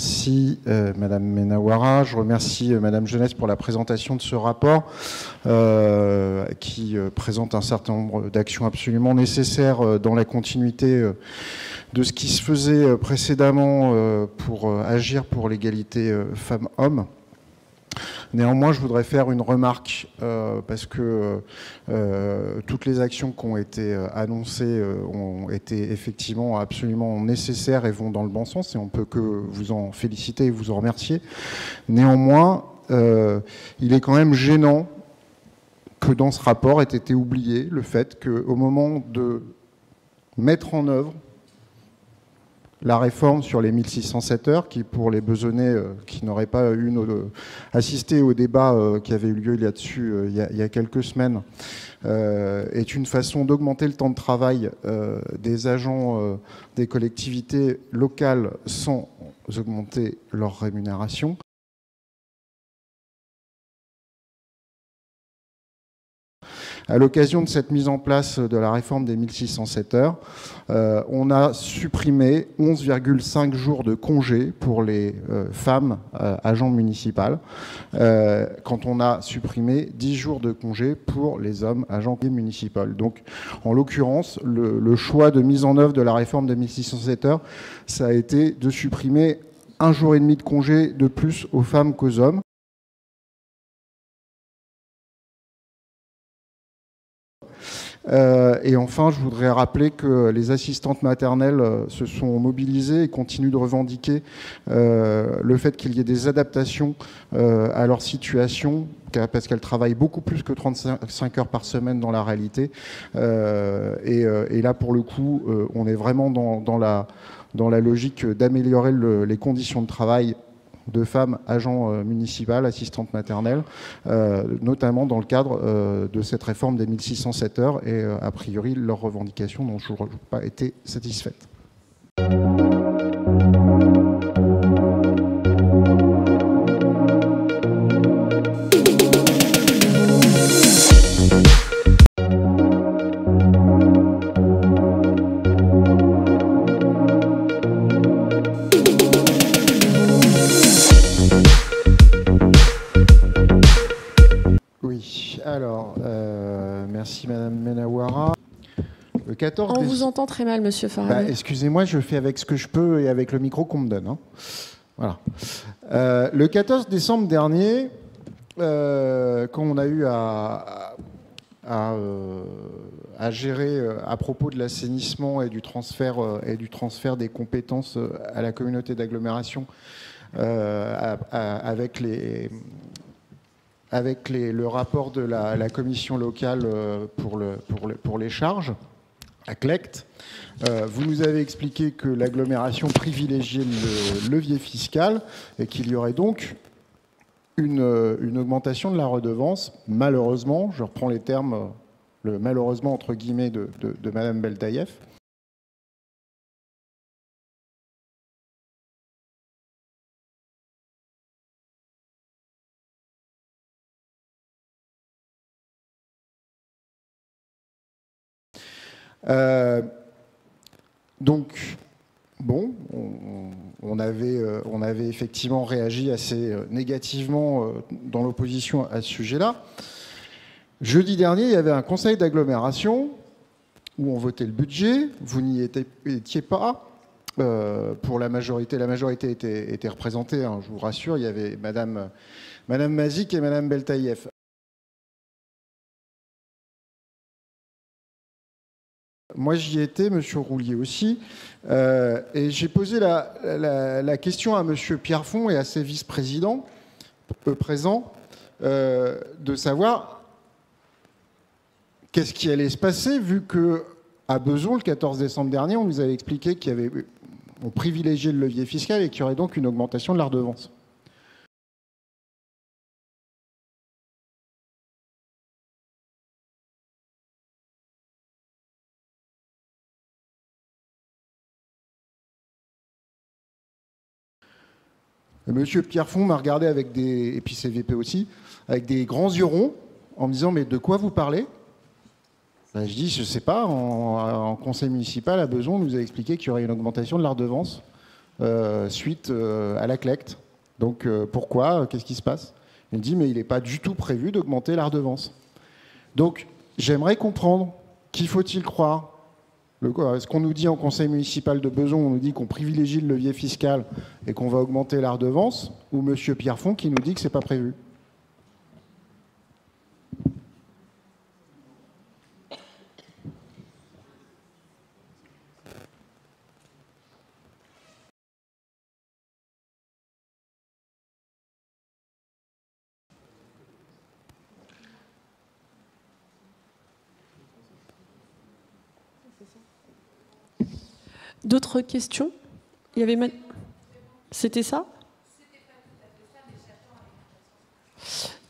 remercie Madame Menawara, je remercie Madame Jeunesse pour la présentation de ce rapport qui présente un certain nombre d'actions absolument nécessaires dans la continuité de ce qui se faisait précédemment pour agir pour l'égalité femmes-hommes. Néanmoins, je voudrais faire une remarque parce que toutes les actions qui ont été annoncées ont été effectivement absolument nécessaires et vont dans le bon sens et on ne peut que vous en féliciter et vous en remercier. Néanmoins, il est quand même gênant que dans ce rapport ait été oublié le fait qu'au moment de mettre en œuvre la réforme sur les 1607 heures, qui pour les Besonnais qui n'auraient pas assisté au débat qui avait eu lieu là-dessus il y a quelques semaines, est une façon d'augmenter le temps de travail des agents des collectivités locales sans augmenter leur rémunération. À l'occasion de cette mise en place de la réforme des 1607 heures, on a supprimé 11,5 jours de congé pour les femmes agents municipales, quand on a supprimé 10 jours de congé pour les hommes agents municipaux. Donc, en l'occurrence, le choix de mise en œuvre de la réforme des 1607 heures, ça a été de supprimer 1 jour et demi de congé de plus aux femmes qu'aux hommes. Et enfin, je voudrais rappeler que les assistantes maternelles se sont mobilisées et continuent de revendiquer le fait qu'il y ait des adaptations à leur situation, parce qu'elles travaillent beaucoup plus que 35 heures par semaine dans la réalité. Et là, pour le coup, on est vraiment dans la logique d'améliorer les conditions de travail de femmes agents municipales, assistantes maternelles, notamment dans le cadre de cette réforme des 1607 heures et a priori leurs revendications n'ont toujours pas été satisfaites. Alors, merci Madame Menawara. Le 14 On vous entend très mal, Monsieur Faraday. Excusez-moi, je fais avec ce que je peux et avec le micro qu'on me donne. Hein. Voilà. Le 14 décembre dernier, quand on a eu à gérer à propos de l'assainissement et du transfert des compétences à la communauté d'agglomération avec le rapport de la commission locale pour les charges, à CLECT, vous nous avez expliqué que l'agglomération privilégiait le levier fiscal et qu'il y aurait donc une augmentation de la redevance. Malheureusement, je reprends les termes, le malheureusement entre guillemets de Madame Beltaïef. Donc, bon, on avait effectivement réagi assez négativement dans l'opposition à ce sujet-là. Jeudi dernier, il y avait un conseil d'agglomération où on votait le budget. Vous n'y étiez pas. Pour la majorité était représentée, hein, je vous rassure. Il y avait Madame Mazik et Madame Beltaïef. Moi, j'y étais, Monsieur Roulier aussi, et j'ai posé la question à Monsieur Pierrefonds et à ses vice-présidents présents de savoir qu'est-ce qui allait se passer, vu qu'à Beson, le 14 décembre dernier, on nous avait expliqué qu'on privilégiait le levier fiscal et qu'il y aurait donc une augmentation de la redevance. Monsieur Pierrefonds m'a regardé avec et puis CVP aussi, avec des grands yeux ronds, en me disant « Mais de quoi vous parlez ?» Je dis « Je ne sais pas, en conseil municipal, à Beson, on nous a expliqué qu'il y aurait une augmentation de la redevance. suite à la collecte. Donc pourquoi? Qu'est-ce qui se passe? Il me dit, mais il n'est pas du tout prévu d'augmenter la redevance. Donc j'aimerais comprendre, qui faut-il croire? Est-ce qu'on nous dit en conseil municipal de Besançon, on nous dit qu'on privilégie le levier fiscal et qu'on va augmenter la redevance, ou M. Pierrefonds qui nous dit que ce n'est pas prévu? D'autres questions? Il y avait C'était ça?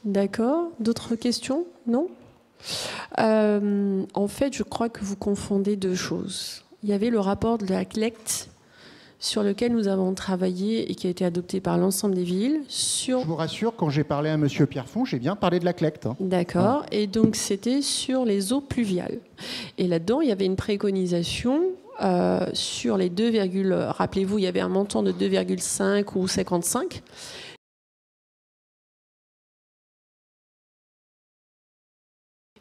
D'accord. D'autres questions? Non? En fait, je crois que vous confondez deux choses. Il y avait le rapport de la CLECT sur lequel nous avons travaillé et qui a été adopté par l'ensemble des villes. Je vous rassure, quand j'ai parlé à M. Pierrefonds, j'ai bien parlé de la CLECT. Hein. D'accord. Et donc, c'était sur les eaux pluviales. Et là-dedans, il y avait une préconisation sur les 2, rappelez-vous, il y avait un montant de 2,5 ou 55.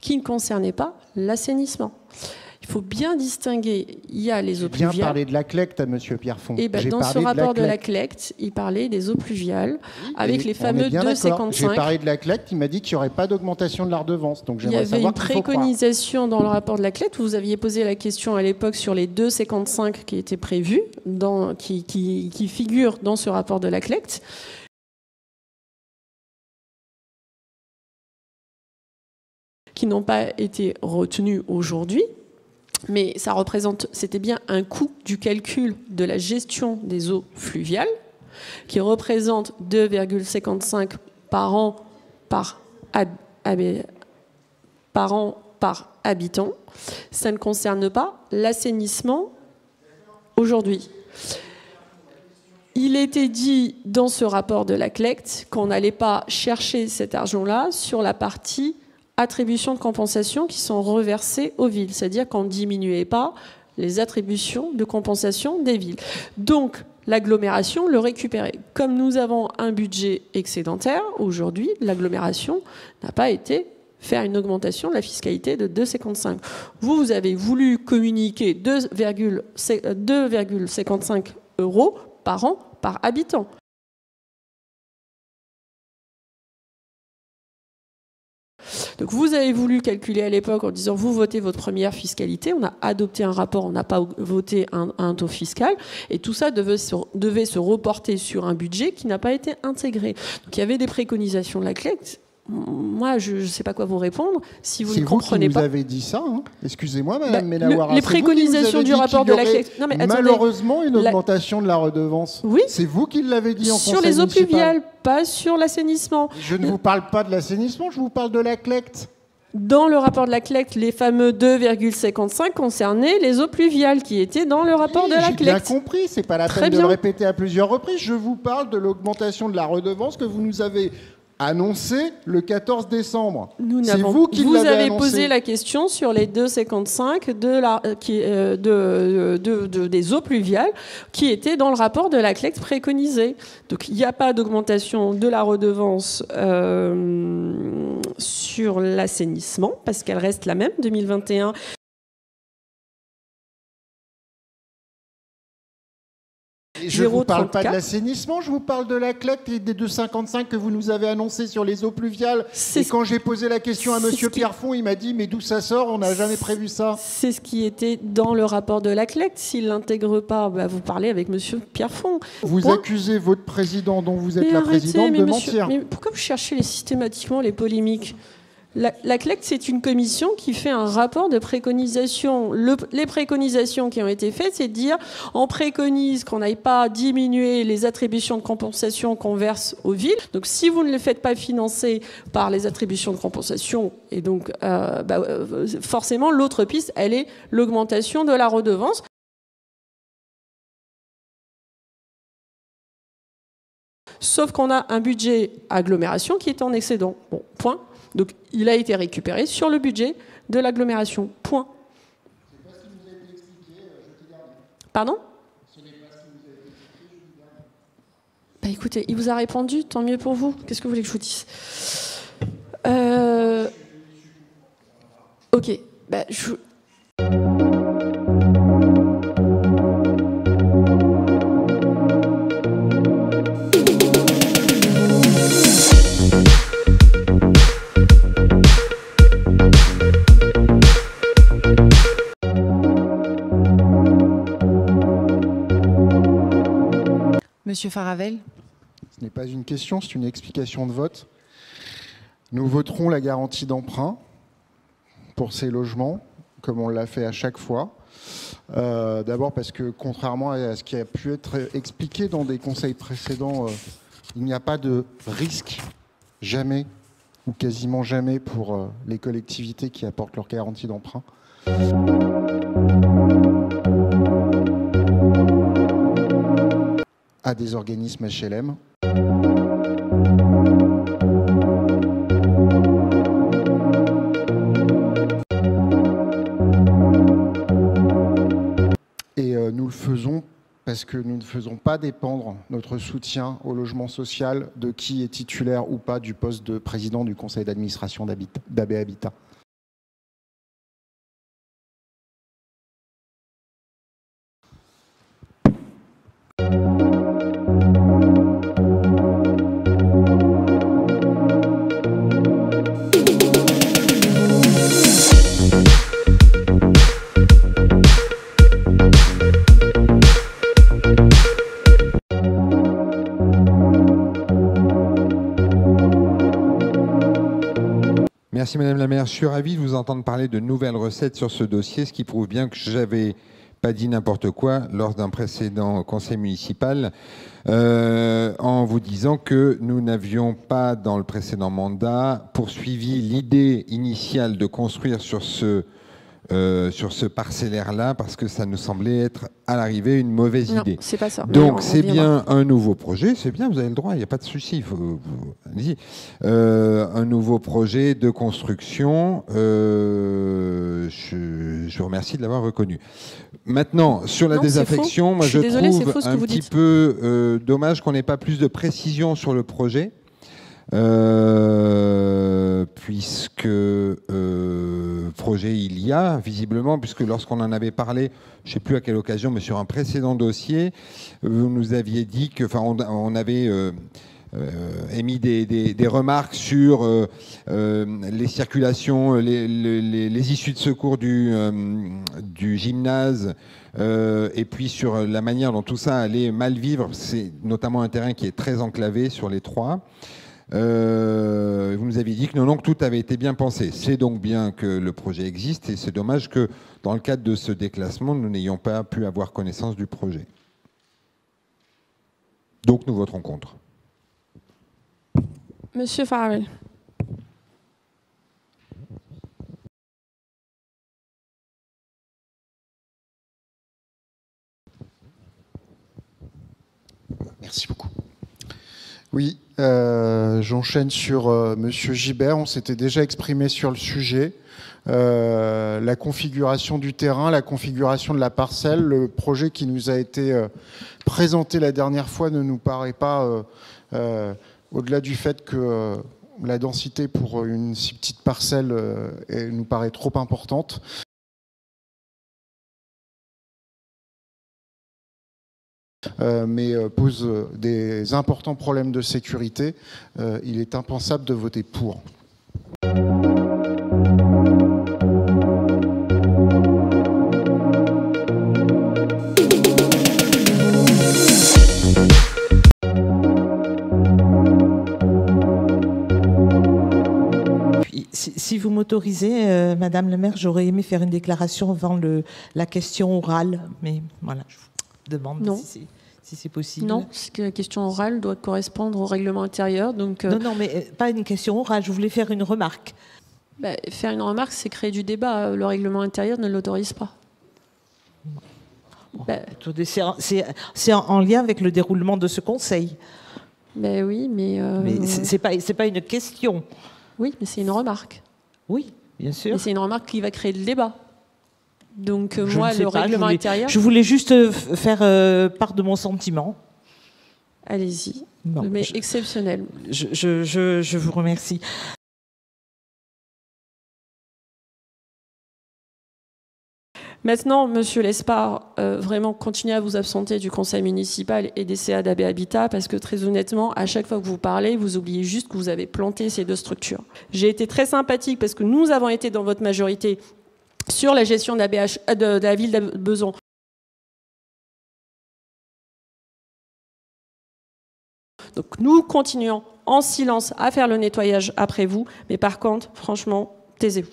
Qui ne concernait pas l'assainissement. Il faut bien distinguer, il y a les eaux pluviales. J'ai bien parlé de la CLECT à M. Pierrefonds. Et ben, dans ce rapport de la CLECT, il parlait des eaux pluviales, oui, avec les fameux 2,55. J'ai parlé de la CLECT, il m'a dit qu'il n'y aurait pas d'augmentation de la redevance. Donc il y avait une préconisation dans le rapport de la CLECT. Vous aviez posé la question à l'époque sur les 2,55 qui étaient prévus, qui figurent dans ce rapport de la CLECT. Qui n'ont pas été retenus aujourd'hui, mais ça représente, c'était bien un coût du calcul de la gestion des eaux fluviales, qui représente 2,55 par an par habitant. Ça ne concerne pas l'assainissement aujourd'hui. Il était dit dans ce rapport de la CLECT qu'on n'allait pas chercher cet argent-là sur la partie attributions de compensation qui sont reversées aux villes, c'est-à-dire qu'on ne diminuait pas les attributions de compensation des villes. Donc, l'agglomération le récupérait. Comme nous avons un budget excédentaire, aujourd'hui, l'agglomération n'a pas été faire une augmentation de la fiscalité de 2,55. Vous avez voulu communiquer 2,55 € par an par habitant. Donc vous avez voulu calculer à l'époque en disant vous votez votre première fiscalité, on a adopté un rapport, on n'a pas voté un taux fiscal, et tout ça devait se reporter sur un budget qui n'a pas été intégré. Donc il y avait des préconisations de la CLECT. Moi, je ne sais pas quoi vous répondre si vous ne comprenez pas. C'est vous qui nous avez dit ça. Hein. Excusez-moi, Madame Ménawara. Les préconisations du rapport de la CLECT. Non, mais malheureusement, une augmentation de la redevance. Oui. C'est vous qui l'avez dit en conseil municipal. Sur les eaux pluviales, pas sur l'assainissement. Je ne vous parle pas de l'assainissement, je vous parle de la CLECT. Dans le rapport de la CLECT, les fameux 2,55 concernaient les eaux pluviales qui étaient dans le rapport de la CLECT. J'ai bien compris, c'est pas la peine de le répéter à plusieurs reprises. Je vous parle de l'augmentation de la redevance que vous nous avez annoncé le 14 décembre. C'est vous qui l'avez annoncé. Vous avez posé la question sur les 2,55 des eaux pluviales qui étaient dans le rapport de la CLECT préconisé. Donc il n'y a pas d'augmentation de la redevance sur l'assainissement parce qu'elle reste la même, 2021. Je ne vous parle pas de l'assainissement, je vous parle de la CLECT et des 2,55 que vous nous avez annoncés sur les eaux pluviales. Et quand j'ai posé la question à M. Pierrefonds, il m'a dit « mais d'où ça sort? On n'a jamais prévu ça ». C'est ce qui était dans le rapport de la CLECT. S'il ne l'intègre pas, bah, vous parlez avec M. Pierrefonds. Vous accusez votre président, dont vous êtes la présidente, de mentir. Mais pourquoi vous cherchez systématiquement les polémiques ? La CLECT, c'est une commission qui fait un rapport de préconisation. Les préconisations qui ont été faites, c'est de dire on préconise qu'on n'aille pas diminuer les attributions de compensation qu'on verse aux villes. Donc, si vous ne les faites pas financer par les attributions de compensation, et donc forcément, l'autre piste, elle est l'augmentation de la redevance. Sauf qu'on a un budget agglomération qui est en excédent. Bon, point. Donc, il a été récupéré sur le budget de l'agglomération. Point. Ce n'est pas ce qui nous a été expliqué, jeudi dernier. Pardon ? Ce n'est pas ce qui nous a été expliqué jeudi Écoutez, il vous a répondu, tant mieux pour vous. Qu'est-ce que vous voulez que je vous dise? Ok. Monsieur Faravel. Ce n'est pas une question, c'est une explication de vote. Nous voterons la garantie d'emprunt pour ces logements, comme on l'a fait à chaque fois. D'abord parce que, contrairement à ce qui a pu être expliqué dans des conseils précédents, il n'y a pas de risque, jamais ou quasiment jamais, pour les collectivités qui apportent leur garantie d'emprunt. À des organismes HLM. Et nous le faisons parce que nous ne faisons pas dépendre notre soutien au logement social de qui est titulaire ou pas du poste de président du conseil d'administration d'AB Habitat. Merci Madame la maire. Je suis ravi de vous entendre parler de nouvelles recettes sur ce dossier, ce qui prouve bien que je n'avais pas dit n'importe quoi lors d'un précédent conseil municipal en vous disant que nous n'avions pas, dans le précédent mandat, poursuivi l'idée initiale de construire sur ce parcellaire-là parce que ça nous semblait être à l'arrivée une mauvaise idée. Non, c'est pas ça. Donc c'est bien un nouveau projet, c'est bien, vous avez le droit, il n'y a pas de souci, allez-y. Un nouveau projet de construction, je vous remercie de l'avoir reconnu. Maintenant, sur la désaffection, moi je trouve un petit peu dommage qu'on n'ait pas plus de précision sur le projet. Puisque projet il y a visiblement, puisque lorsqu'on en avait parlé, je ne sais plus à quelle occasion, mais sur un précédent dossier, vous nous aviez dit que, enfin, on avait émis des remarques sur les circulations, les issues de secours du gymnase, et puis sur la manière dont tout ça allait mal vivre. C'est notamment un terrain qui est très enclavé sur les trois. Vous nous aviez dit que non, que tout avait été bien pensé. C'est donc bien que le projet existe et c'est dommage que dans le cadre de ce déclassement, nous n'ayons pas pu avoir connaissance du projet. Donc nous voterons contre. Monsieur Faravel. Merci beaucoup. Oui, j'enchaîne sur Monsieur Gibert. On s'était déjà exprimé sur le sujet. La configuration du terrain, la configuration de la parcelle, le projet qui nous a été présenté la dernière fois ne nous paraît pas, au-delà du fait que la densité pour une si petite parcelle nous paraît trop importante. Mais pose des importants problèmes de sécurité, il est impensable de voter pour. Si vous m'autorisez, Madame la maire, j'aurais aimé faire une déclaration avant la question orale, mais voilà, je vous demande si c'est possible. Non, parce que la question orale doit correspondre au règlement intérieur. Donc, non, mais pas une question orale, je voulais faire une remarque. Faire une remarque, c'est créer du débat. Le règlement intérieur ne l'autorise pas. C'est en lien avec le déroulement de ce conseil. Oui, mais c'est pas une question. Oui, mais c'est une remarque. Oui, bien sûr. Mais c'est une remarque qui va créer le débat. Donc moi, le règlement intérieur... Je voulais juste faire part de mon sentiment. Allez-y. Bon, mais exceptionnel. Je vous remercie. Maintenant, Monsieur Lespard, vraiment continuez à vous absenter du conseil municipal et des CA d'AB Habitat parce que très honnêtement, à chaque fois que vous parlez, vous oubliez juste que vous avez planté ces deux structures. J'ai été très sympathique parce que nous avons été dans votre majorité sur la gestion de la ville de Besançon. Donc nous continuons en silence à faire le nettoyage après vous, mais par contre, franchement, taisez-vous.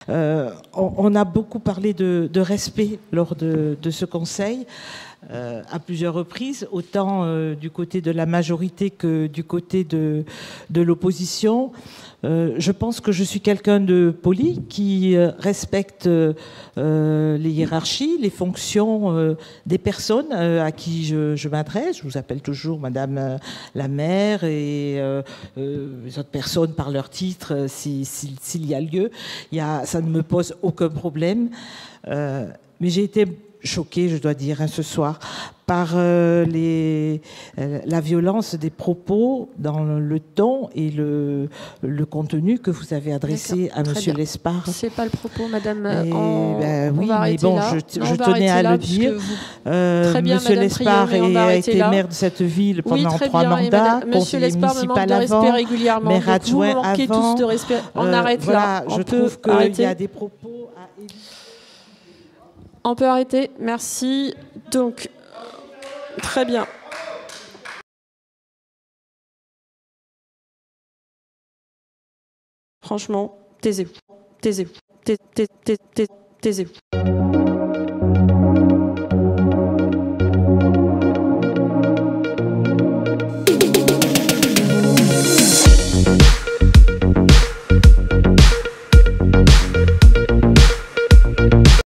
On a beaucoup parlé de respect lors de ce conseil à plusieurs reprises, autant du côté de la majorité que du côté de l'opposition. Je pense que je suis quelqu'un de poli qui respecte les hiérarchies, les fonctions des personnes à qui je m'adresse. Je vous appelle toujours Madame la maire et les autres personnes par leur titre s'il y a lieu. Ça ne me pose aucun problème. Mais j'ai été choquée, je dois dire, ce soir, par la violence des propos dans le ton et le contenu que vous avez adressé à Monsieur Lespard. C'est pas le propos, Madame. Oui, mais bon, je tenais à le dire. Monsieur Lespard a été maire de cette ville pendant 3 mandats, conseiller municipal avant, maire adjoint avant. On arrête là. Je trouve qu'il y a des propos à éviter. On peut arrêter, merci. Donc, très bien. Franchement, taisez-vous. Taisez-vous. Taisez-vous.